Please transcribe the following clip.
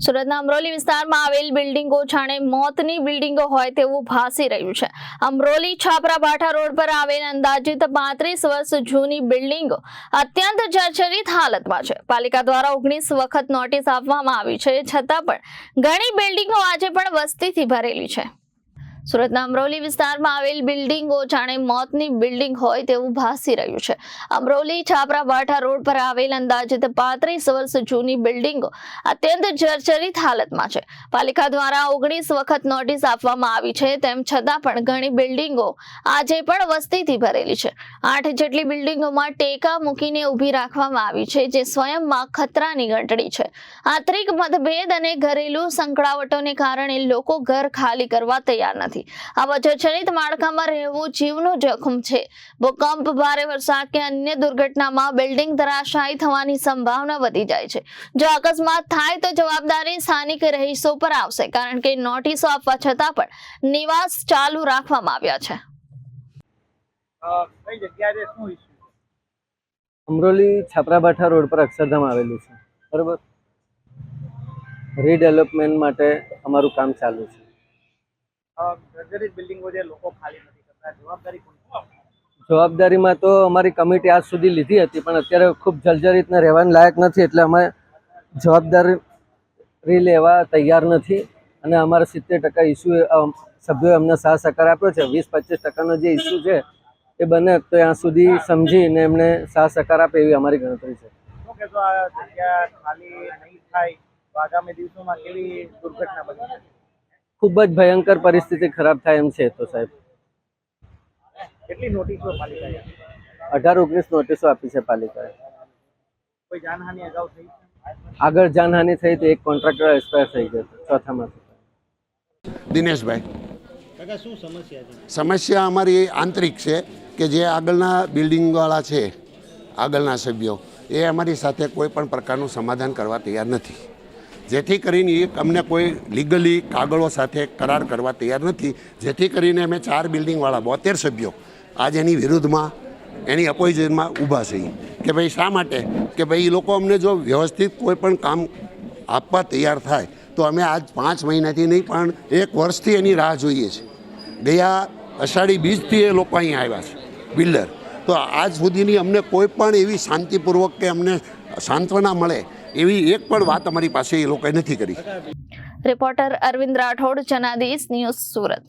સુરતના અમરોલી વિસ્તારમાં આવેલ બિલ્ડિંગો જાણે મોતની બિલ્ડિંગો હોય તેવું ભાસી રહ્યું છે। અમરોલી છાપરા ભાઠા રોડ પર આવેલ અંદાજિત 35 વર્ષ જૂની બિલ્ડિંગો અત્યંત જર્જરિત હાલતમાં છે। પાલિકા દ્વારા 19 વખત નોટિસ આપવામાં આવી છે, છતાં પણ ઘણી બિલ્ડિંગો આજે પણ વસ્તીથી ભરેલી છે। સુરતના અમરોલી વિસ્તારમાં આવેલ બિલ્ડિંગો જાણે મોતની બિલ્ડિંગ હોય તેવું ભાસી રહ્યું છે। અમરોલી છાપરા ભાઠા રોડ પર આવેલ અંદાજિત 35 વર્ષ જૂની બિલ્ડિંગો અત્યંત જર્જરિત હાલતમાં છે। પાલિકા દ્વારા 19 વખત નોટિસ આપવામાં આવી છે, તેમ છતાં પણ ઘણી બિલ્ડિંગો આજે પણ વસ્તીથી ભરેલી છે। 8 જેટલી બિલ્ડિંગોમાં ટેકા મૂકીને ઊભી રાખવામાં આવી છે, જે સ્વયંમાં ખતરાની ઘંટડી છે। આંતરિક મતભેદ અને ઘરેલુ સંકળાવટોને કારણે લોકો ઘર ખાલી કરવા તૈયાર નથી। આવા જર્જરિત માળખામાં રહેવું જીવનું જોખમ છે। ભૂકંપ, ભારે વરસાદ કે અન્ય દુર્ઘટનામાં બિલ્ડિંગ ધરાશાયી થવાની સંભાવના વધી જાય છે। જો અકસ્માત થાય તો જવાબદારી સ્થાનિક રહીશો પર આવશે, કારણ કે નોટિસો આપવા છતાં પણ નિવાસ ચાલુ રાખવામાં આવ્યા છે। અમરોલી છાપરા ભાઠા રોડ પર અક્ષરધામ આવેલું છે, બરાબર। રીડેવલપમેન્ટ માટે અમારું કામ ચાલુ છે। જવાબદારીમાં તો અમારી કમિટી આજ સુધી લીધી હતી, પણ અત્યારે ખૂબ જર્જરિત ને રહેવાનું લાયક નથી, એટલે અમે જવાબદારી લેવા તૈયાર નથી। અને અમારા 70% ઇસ્યુ સભ્યોએ અમને સાથ સહકાર આપ્યો છે। 20-25% જે ઇસ્યુ છે એ બને તો ત્યાં સુધી સમજીને એમને સાથ સહકાર આપે એવી અમારી ગણતરી છે। ખૂબ જ ભયંકર પરિસ્થિતિ ખરાબ થાય એમ છે તો સાહેબ। કેટલી નોટિસો પાલિકાએ 18-19 નોટિસો આપી છે પાલિકાએ। કોઈ જાનહાનિ અગાઉ થઈ? આગળ જાનહાનિ થઈ તો એક કોન્ટ્રાક્ટર એક્સપાયર થઈ ગયો હતો ચોથામાં। દિનેશભાઈ, શું સમસ્યા છે? સમસ્યા અમારી આંતરિક છે કે જે આગળના બિલ્ડિંગવાળા છે, આગળના સભ્યો, એ અમારી સાથે કોઈ પણ પ્રકારનું સમાધાન કરવા તૈયાર નથી, જેથી કરીને અમને કોઈ લીગલી કાગળો સાથે કરાર કરવા તૈયાર નથી, જેથી કરીને અમે 4 બિલ્ડિંગવાળા 72 સભ્યો આજ એની વિરુદ્ધમાં, એની અપોઝિશનમાં ઊભા છીએ કે ભાઈ શા માટે કે ભાઈ એ લોકો અમને જો વ્યવસ્થિત કોઈ પણ કામ આપવા તૈયાર થાય તો અમે આજ 5 મહિનાથી નહીં પણ 1 વર્ષથી એની રાહ જોઈએ છીએ। ગયા અષાઢી બીજથી એ લોકો અહીંયા આવ્યા છે બિલ્ડર, તો આજ સુધીની અમને કોઈ પણ એવી શાંતિપૂર્વક કે અમને સાંત્વના મળે એવી એક પણ વાત અમારી પાસે એ લોકોએ નથી કરી। Reporter Arvind Rathod, Janadesh news, Surat.